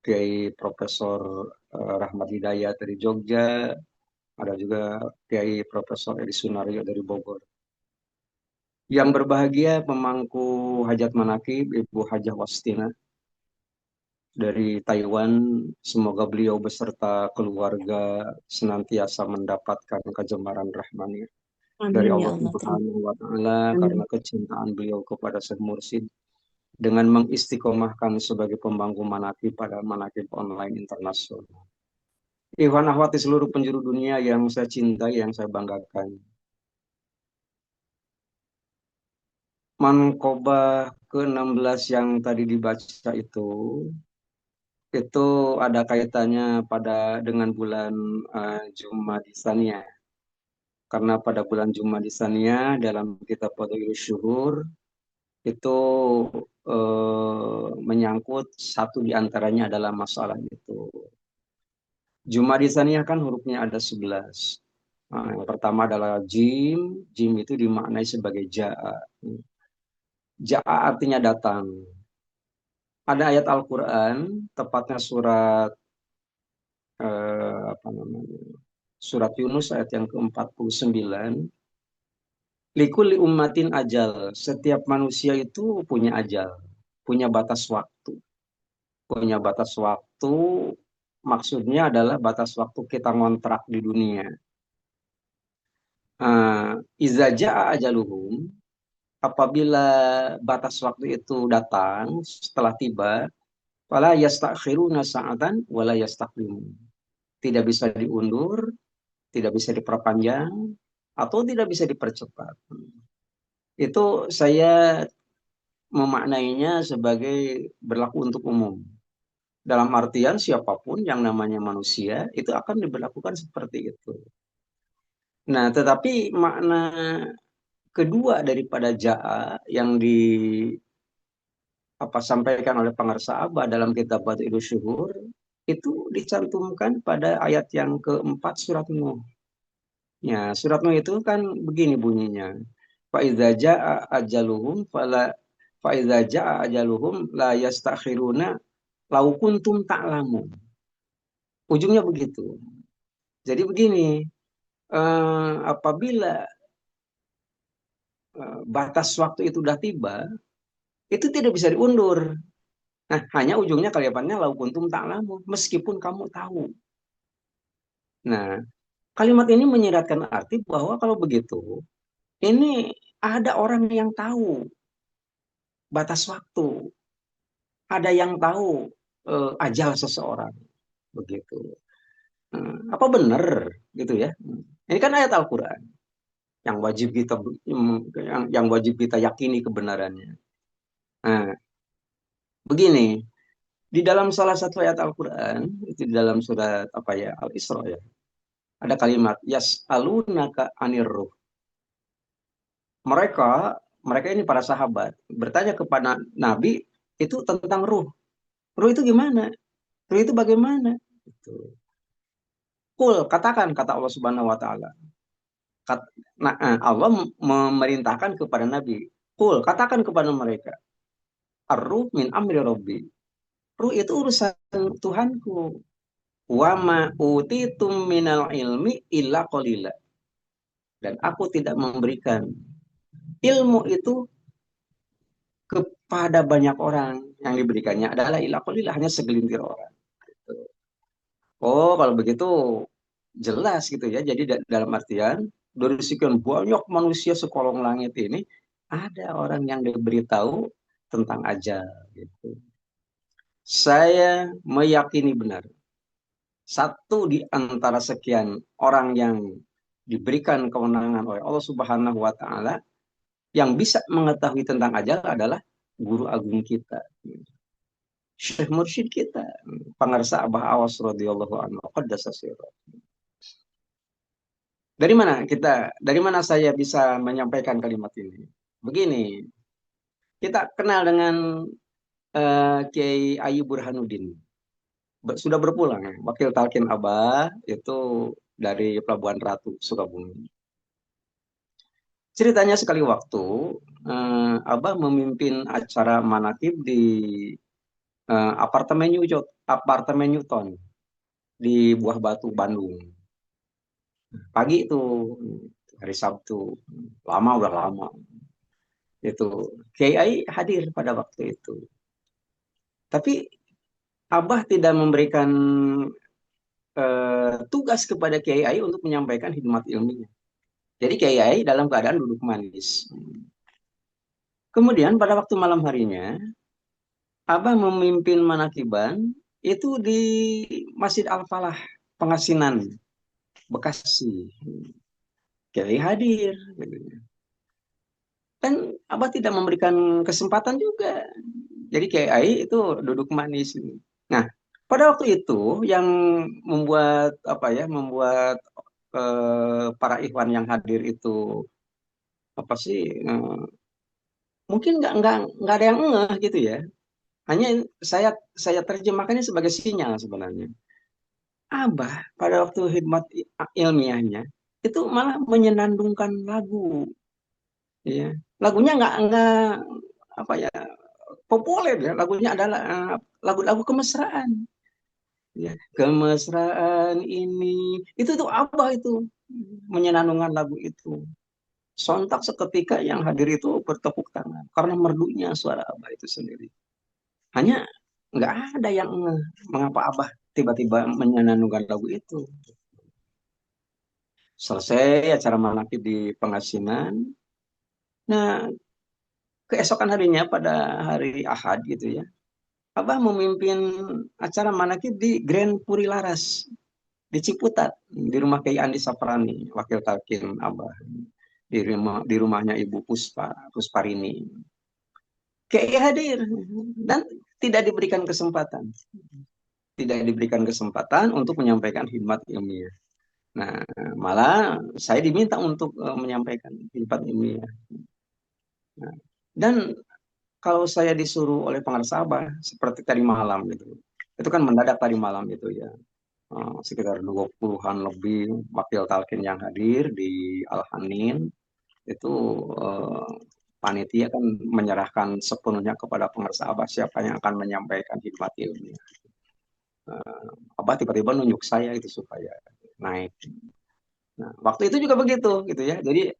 Kiai Profesor Rahmat Hidayat dari Jogja, ada juga Kiai Profesor Edi Sunario dari Bogor. Yang berbahagia pemangku hajat manakib Ibu Hajah Wastina dari Taiwan, semoga beliau beserta keluarga senantiasa mendapatkan kejemaran rahmani dari Amin ya Allah Allah. Subhanahu wa Ta'ala karena Amin. kecintaan beliau kepada Syekh Mursyid dengan mengistiqomahkan sebagai pembangku manakib pada manakib online internasional. Ikhwan akhwat di seluruh penjuru dunia yang saya cintai, yang saya banggakan. Manqobah ke-16 yang tadi dibaca itu ada kaitannya dengan bulan Jumadisania. Karena pada bulan Jumadisania dalam kitab Fadhilus Syuhur itu menyangkut satu di antaranya adalah masalah itu. Jumadisania kan hurufnya ada 11. Nah, yang pertama adalah jim, jim itu dimaknai sebagai ja'a. Ja'a artinya datang. Ada ayat Al-Quran, tepatnya apa namanya, surat Yunus ayat yang ke-49. Likulli ummatin ajal. Setiap manusia itu punya ajal, punya batas waktu. Punya batas waktu, maksudnya adalah batas waktu kita ngontrak di dunia. Iza ja'a ajaluhum, apabila batas waktu itu datang, setelah tiba, fala yastakhiruna sa'atan wala yastaqdimun. Tidak bisa diundur, tidak bisa diperpanjang, atau tidak bisa dipercepat. Itu saya memaknainya sebagai berlaku untuk umum. Dalam artian siapapun yang namanya manusia itu akan diberlakukan seperti itu. Nah, tetapi makna kedua daripada ja'a yang sampaikan oleh pengarsa Abah dalam kitab Badi'us Syuhur itu dicantumkan pada ayat yang keempat surat Nuh. Ya, surat Nuh itu kan begini bunyinya. Faiza jaa ajaluhum la yastakhiruna lau kuntum ta'lamun. Ujungnya begitu. Jadi begini, apabila batas waktu itu sudah tiba, itu tidak bisa diundur. Nah, hanya ujungnya kalimatnya lau kuntum ta'lamun, meskipun kamu tahu. Nah, kalimat ini menyiratkan arti bahwa kalau begitu, ini ada orang yang tahu batas waktu, ada yang tahu ajal seseorang, begitu. Apa benar gitu ya? Ini kan ayat Al-Quran yang wajib kita yang wajib kita yakini kebenarannya. Nah, begini, di dalam salah satu ayat Al-Quran itu di dalam surat apa ya Al-Isra ya, ada kalimat yas'alunaka anir ruh. Mereka mereka ini para sahabat bertanya kepada Nabi itu tentang ruh. Ruh itu gimana? Ruh itu bagaimana? Gitu. Katakan kata Allah Subhanahu wa taala. Nah, Allah memerintahkan kepada Nabi, katakan kepada mereka, ar-ruh min amri rabbi. Ruh itu urusan Tuhanku. Wa ma utitum minal ilmi illa qalila. Dan aku tidak memberikan ilmu itu kepada banyak orang. Yang diberikannya adalah illa qalila, hanya segelintir orang. Oh, kalau begitu jelas gitu ya. Jadi dalam artian dari sekian banyak manusia sekolong langit ini ada orang yang diberitahu tentang ajal gitu. Saya meyakini benar satu di antara sekian orang yang diberikan kewenangan oleh Allah Subhanahu wa taala yang bisa mengetahui tentang ajal adalah guru agung kita, Syekh Mursyid kita, Pangarsa Abah Awas radhiyallahu anhu. Qaddasa sirra. Dari mana saya bisa menyampaikan kalimat ini? Begini, kita kenal dengan Kiai Ayu Burhanuddin. Sudah berpulang ya, Wakil Talkin Abah itu dari Pelabuhan Ratu, Sukabumi. Ceritanya sekali waktu Abah memimpin acara manakib di apartemen New York. apartemen Newton di Buah Batu, Bandung. Pagi itu, hari Sabtu, lama udah lama. Itu Kiai hadir pada waktu itu. Tapi Abah tidak memberikan tugas kepada Kiai untuk menyampaikan hikmat ilmiah. Jadi Kiai dalam keadaan duduk manis. Kemudian pada waktu malam harinya, Abah memimpin manakiban itu di Masjid Al-Falah, Pengasinan, Bekasi. Kiai hadir. Dan Abah tidak memberikan kesempatan juga. Jadi Kiai itu duduk manis. Nah, pada waktu itu yang membuat apa ya, membuat para ikhwan yang hadir itu apa sih? Mungkin nggak ada yang ngeh gitu ya. Hanya saya terjemahkannya sebagai sinyal sebenarnya. Abah pada waktu khidmat ilmiahnya itu malah menyenandungkan lagu, ya. Lagunya nggak apa ya, populer ya. Lagunya adalah lagu-lagu kemesraan, ya. Kemesraan itu tuh Abah itu menyenandungkan lagu itu. Sontak seketika yang hadir itu bertepuk tangan karena merdunya suara Abah itu sendiri. Hanya nggak ada yang ngeh mengapa Abah tiba-tiba menyanyikan lagu itu. Selesai acara manakib di Pengasinan. Nah, keesokan harinya pada hari Ahad gitu ya, Abah memimpin acara manakib di Grand Puri Laras di Ciputat, di rumah Kiai Andi Saprani, wakil talkin Abah, di rumahnya Ibu Pusparini. Kiai hadir dan tidak diberikan kesempatan, untuk menyampaikan hikmat ilmiah. Nah, malah saya diminta untuk menyampaikan hikmat ilmiah. Nah, dan kalau saya disuruh oleh pengarsa Abah seperti tadi malam itu kan mendadak tadi malam itu ya. Sekitar 20-an lebih wakil talkin yang hadir di Al-Hanin itu eh, panitia kan menyerahkan sepenuhnya kepada pengarsa Abah siapa yang akan menyampaikan hikmat ilmiah. Abah tiba-tiba nunjuk saya itu supaya naik. Nah, waktu itu juga begitu gitu ya. Jadi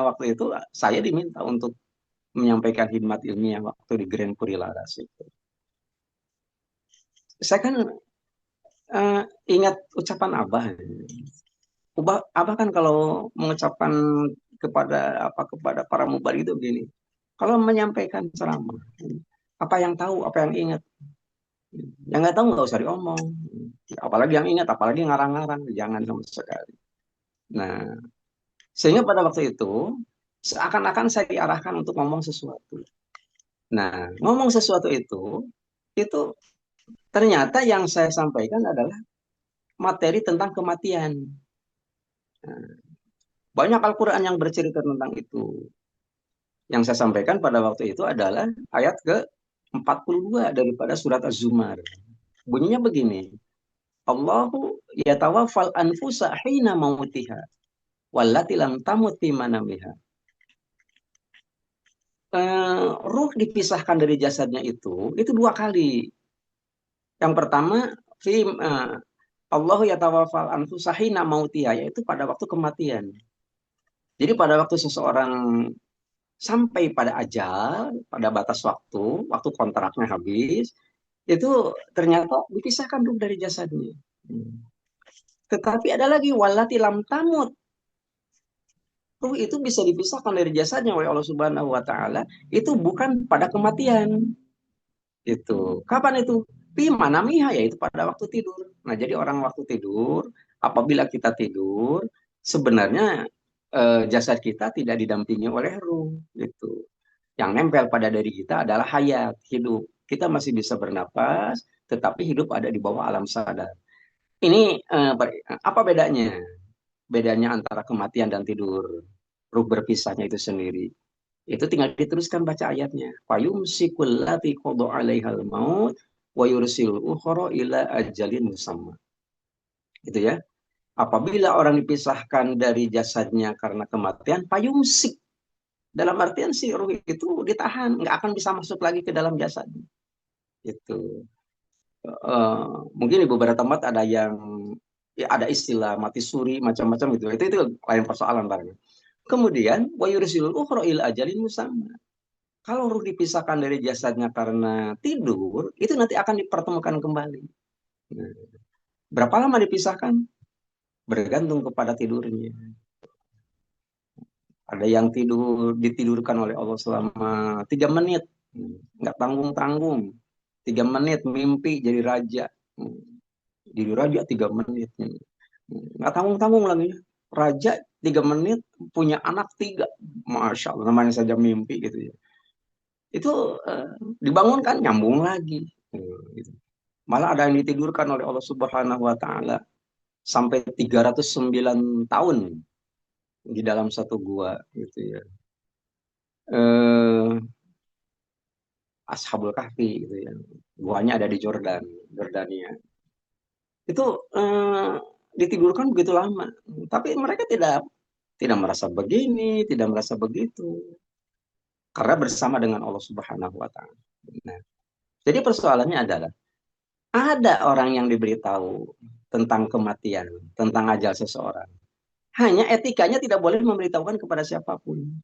waktu itu saya diminta untuk menyampaikan hikmat ilmiah waktu di Grand Puri Laras itu. Saya kan eh, ingat ucapan Abah. Abah kan kalau mengucapkan kepada para mubalik itu begini. Kalau menyampaikan ceramah, apa yang tahu, apa yang ingat. Yang nggak tahu nggak usah diomong. Apalagi yang ingat, apalagi ngarang-ngarang, jangan sama sekali. Nah, sehingga pada waktu itu seakan-akan saya diarahkan untuk ngomong sesuatu. Nah, ngomong sesuatu itu ternyata yang saya sampaikan adalah materi tentang kematian. Nah, banyak Al-Quran yang bercerita tentang itu. Yang saya sampaikan pada waktu itu adalah ayat ke-42 daripada surat Az-Zumar. Bunyinya begini. Allahu yatawaffal anfusa hina mautiha wallati lam tamut fi manamiha. Ruh dipisahkan dari jasadnya itu dua kali. Yang pertama, Allahu yatawaffal anfusa hina mautiha, yaitu pada waktu kematian. Jadi pada waktu seseorang sampai pada ajal, pada batas waktu kontraknya habis, itu ternyata dipisahkan ruh dari jasadnya. Tetapi ada lagi walati lam tamut. Ruh itu bisa dipisahkan dari jasadnya oleh Allah Subhanahu wa taala itu bukan pada kematian. Itu. Kapan itu? Pi manamiha, yaitu pada waktu tidur. Nah, jadi orang waktu tidur, apabila kita tidur, sebenarnya jasad kita tidak didampingi oleh ruh gitu. Yang nempel pada diri kita adalah hayat, hidup. Kita masih bisa bernapas, tetapi hidup ada di bawah alam sadar. Ini apa bedanya? Bedanya antara kematian dan tidur, ruh berpisahnya itu sendiri. Itu tinggal diteruskan baca ayatnya. Fayumsikul lati qada 'alaihal maut wa yursilul ukhra ila ajalin musamma. Gitu ya. Apabila orang dipisahkan dari jasadnya karena kematian, payumsik. Dalam artian si ruh itu ditahan, nggak akan bisa masuk lagi ke dalam jasadnya. Itu. Mungkin di beberapa tempat ada yang ya ada istilah mati suri macam-macam gitu. Itu lain persoalan barangnya. Kemudian wa yursilul ukhra ila ajalin musamma. Kalau ruh dipisahkan dari jasadnya karena tidur, itu nanti akan dipertemukan kembali. Nah, berapa lama dipisahkan? Bergantung kepada tidurnya. Ada yang ditidurkan oleh Allah selama 3 menit, nggak tanggung-tanggung. 3 menit mimpi jadi raja. Jadi raja 3 menit. Nggak tanggung-tanggung lagi. Raja 3 menit punya anak tiga. Masya Allah, namanya saja mimpi gitu ya. Itu dibangunkan nyambung lagi. Gitu. Malah ada yang ditidurkan oleh Allah Subhanahu wa taala sampai 309 tahun di dalam satu gua gitu ya. Eh Ashabul Kahfi gitu ya. Guanya ada di Jordania. Itu ditidurkan begitu lama. Tapi mereka tidak tidak merasa begini, tidak merasa begitu. Karena bersama dengan Allah Subhanahu wa taala. Nah, jadi persoalannya adalah ada orang yang diberitahu tentang kematian, tentang ajal seseorang. Hanya etikanya tidak boleh memberitahukan kepada siapapun.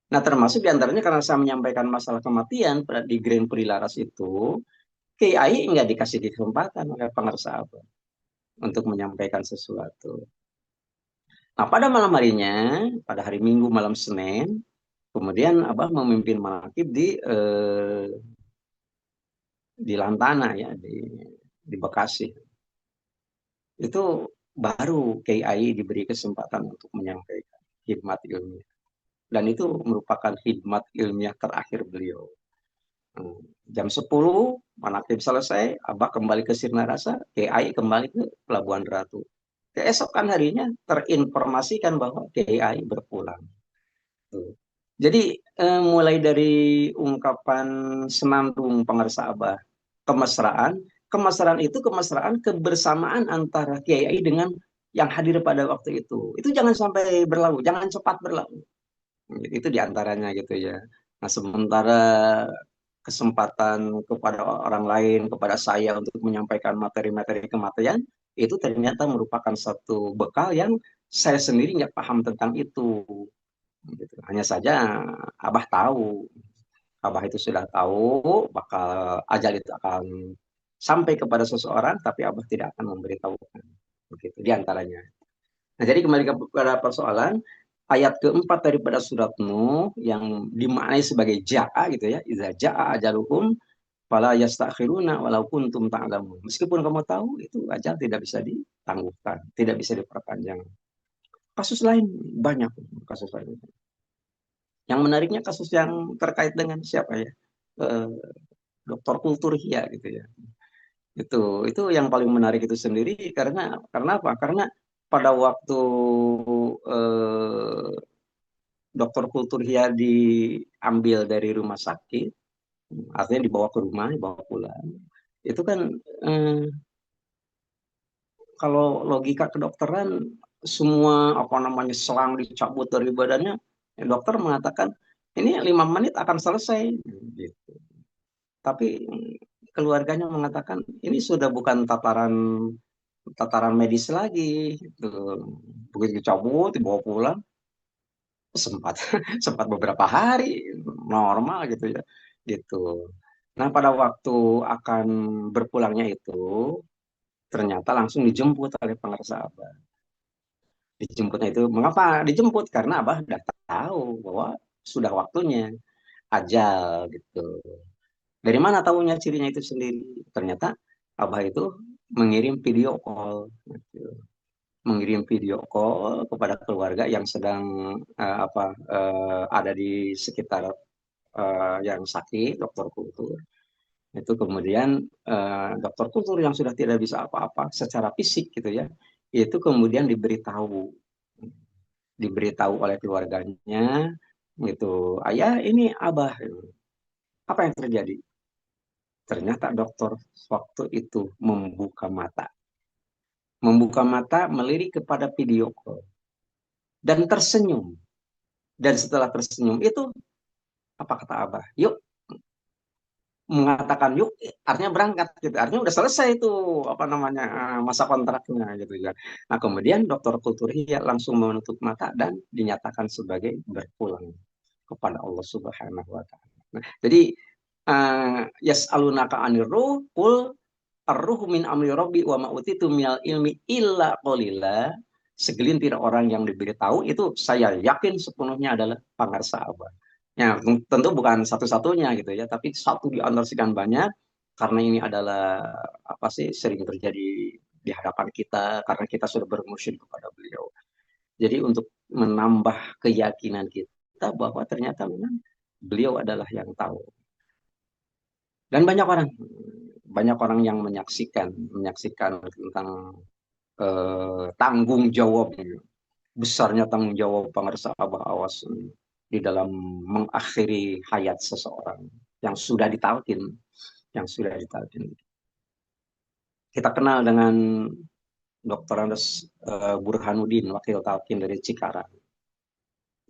Nah, termasuk diantaranya karena saya menyampaikan masalah kematian di Grand Prix Laras itu, KAI nggak dikasih kesempatan oleh pengarsa Abah untuk menyampaikan sesuatu. Nah, pada malam harinya, pada hari Minggu malam Senin, kemudian Abah memimpin manakib di Lantana ya, di Bekasi. Itu baru KAI diberi kesempatan untuk menyampaikan khidmat ilmiah. Dan itu merupakan khidmat ilmiah terakhir beliau. Jam 10, manakib selesai, Abah kembali ke Sirna Rasa, KAI kembali ke Pelabuhan Ratu. Keesokan harinya terinformasikan bahwa KAI berpulang. Tuh. Jadi mulai dari ungkapan senandung pengarsa Abah, kemesraan, kemesraan itu kemesraan kebersamaan antara Kiai dengan yang hadir pada waktu itu. Itu jangan sampai berlalu, jangan cepat berlalu. Itu diantaranya gitu ya. Nah, sementara kesempatan kepada orang lain, kepada saya untuk menyampaikan materi-materi kematian, itu ternyata merupakan satu bekal yang saya sendiri nggak paham tentang itu. Gitu. Hanya saja Abah tahu, Abah itu sudah tahu bakal ajal itu akan sampai kepada seseorang, tapi Abah tidak akan memberitahukan. Begitu diantaranya. Nah, jadi kembali kepada persoalan ayat keempat daripada surat Nuh yang dimaknai sebagai ja'a gitu ya, iza ja'a ajaluhum fala yastakhiruna walau kuntum ta'lamun. Meskipun kamu tahu itu ajal tidak bisa ditangguhkan, tidak bisa diperpanjang. Kasus lain banyak kasus lain. Yang menariknya kasus yang terkait dengan siapa ya? Eh, Dokter Kultur Hia gitu ya. Itu yang paling menarik itu sendiri karena apa? Karena pada waktu eh, Dokter Kultur Hia diambil dari rumah sakit, artinya dibawa ke rumah, dibawa pulang. Itu kan eh, kalau logika kedokteran semua apa namanya selang dicabut dari badannya, dokter mengatakan ini 5 menit akan selesai. Gitu. Tapi keluarganya mengatakan ini sudah bukan tataran tataran medis lagi. Gitu. Begitu dicabut, dibawa pulang, sempat sempat beberapa hari normal gitu ya. Gitu. Nah, pada waktu akan berpulangnya itu ternyata langsung dijemput oleh pengarsa Abah. Dijemputnya itu mengapa dijemput? Karena Abah sudah tahu bahwa sudah waktunya ajal gitu. Dari mana tahunya cirinya itu sendiri? Ternyata Abah itu mengirim video call, gitu. Mengirim video call kepada keluarga yang sedang ada di sekitar yang sakit, dokter kultur. Itu kemudian dokter kultur yang sudah tidak bisa apa-apa secara fisik gitu ya, itu kemudian diberitahu oleh keluarganya gitu, ayah ini Abah, apa yang terjadi? Ternyata dokter waktu itu membuka mata melirik kepada video call dan tersenyum. Dan setelah tersenyum itu apa kata Abah? Yuk mengatakan yuk, artinya berangkat gitu, artinya udah selesai itu apa namanya masa kontraknya gitu ya. Nah kemudian dokter Kulturia langsung menutup mata dan dinyatakan sebagai berpulang kepada Allah Subhanahu Wa Taala. Nah, jadi yas'alunaka anir ruh qul ar-ruh min amri rabbi wa ma utitu minal ilmi illa qalila. Segelintir orang yang diberitahu itu saya yakin sepenuhnya adalah pangarsa Allah. Ya, tentu bukan satu-satunya gitu ya, tapi satu di antara sekian banyak karena ini adalah apa sih sering terjadi di hadapan kita karena kita sudah bermusyrik kepada beliau. Jadi untuk menambah keyakinan kita bahwa ternyata memang beliau adalah yang tahu. Dan banyak orang yang menyaksikan tentang tanggung jawab besarnya tanggung jawab pengarsa Abah Awas di dalam mengakhiri hayat seseorang yang sudah ditalkin, yang sudah ditalkin. Kita kenal dengan Dr. Andes Burhanuddin, wakil talkin dari Cikarang.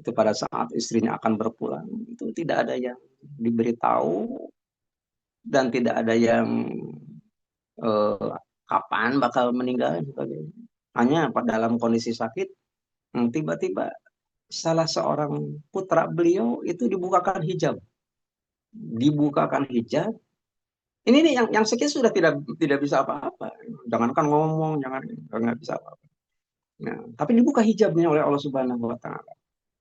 Itu pada saat istrinya akan berpulang, itu tidak ada yang diberitahu dan tidak ada yang eh, kapan bakal meninggal sebagainya. Hanya pada dalam kondisi sakit, tiba-tiba salah seorang putra beliau itu dibukakan hijab. Ini nih yang sakit sudah tidak tidak bisa apa-apa. Jangankan ngomong, jangan nggak bisa apa-apa. Nah, tapi dibuka hijabnya oleh Allah Subhanahu Wa Taala.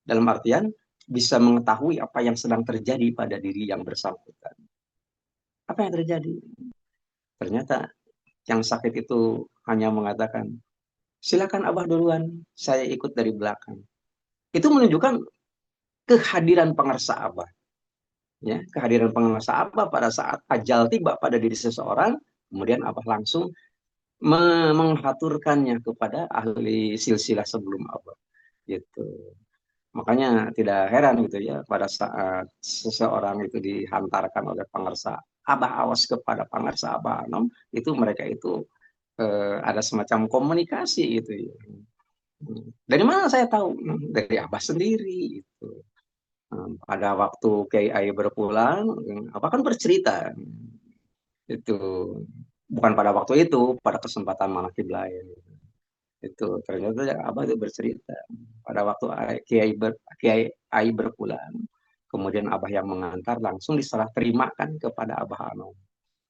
Dalam artian bisa mengetahui apa yang sedang terjadi pada diri yang bersangkutan. Apa yang terjadi? Ternyata yang sakit itu hanya mengatakan, silakan Abah duluan, saya ikut dari belakang. Itu menunjukkan kehadiran pengersa Abah. Ya, kehadiran pengersa Abah pada saat ajal tiba pada diri seseorang, kemudian Abah langsung menghaturkannya kepada ahli silsilah sebelum Abah. Gitu. Makanya tidak heran gitu ya pada saat seseorang itu dihantarkan oleh pengersa Abah Awas kepada pengersa Abah Anom, itu mereka itu ada semacam komunikasi gitu ya. Dari mana saya tahu? Dari Abah sendiri itu. Pada waktu Kiai Ai berpulang, Abah kan bercerita itu bukan pada waktu itu, pada kesempatan manakib lain. Itu ternyata Abah itu bercerita pada waktu Kiai Ai berpulang, kemudian Abah yang mengantar langsung diserah terimakan kepada Abah Anom.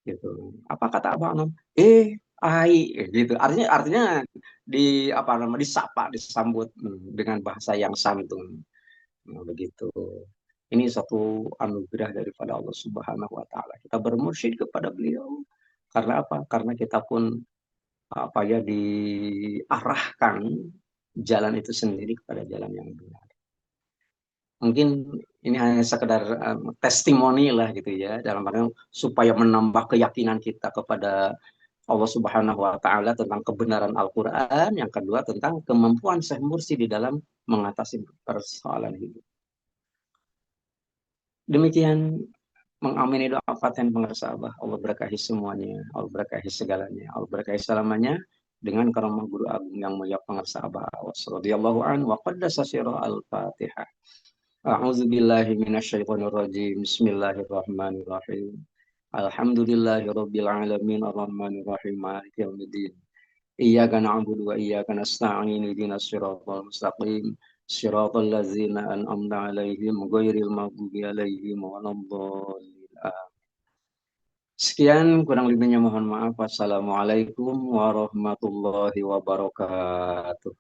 Gitu. Apa kata Abah Anom? Ai, gitu. Artinya di apa namanya disapa, disambut dengan bahasa yang santun. Nah, begitu. Ini satu anugerah daripada Allah Subhanahu Wa Taala. Kita bermursyid kepada beliau. Karena apa? Karena kita pun apa ya diarahkan jalan itu sendiri kepada jalan yang benar. Mungkin ini hanya sekedar testimoni lah gitu ya dalam artian supaya menambah keyakinan kita kepada Allah Subhanahu Wa Taala tentang kebenaran Al-Quran. Yang kedua tentang kemampuan Syekh Mursi di dalam mengatasi persoalan hidup. Demikian mengamini doa Fathan pengersa Allah. Allah berkahi semuanya. Allah berkahi segalanya. Allah berkahi selamanya. Dengan karamah guru agung yang mulia pengersa Abah Awas. Radiyallahu an wa qaddasa sirah al-Fatihah. A'udzu billahi minasyaitonir rajim. Bismillahirrahmanirrahim. Alhamdulillahi rabbil alamin arrahmanir rahim maliki yaumiddin. Iyyaka na'budu wa iyyaka nasta'in ihdinas siratal mustaqim. Siratal ladzina an'amta 'alaihim ghairil maghdubi 'alaihim waladdallin. Sekian kurang lebihnya mohon maaf. Wassalamualaikum warahmatullahi wabarakatuh.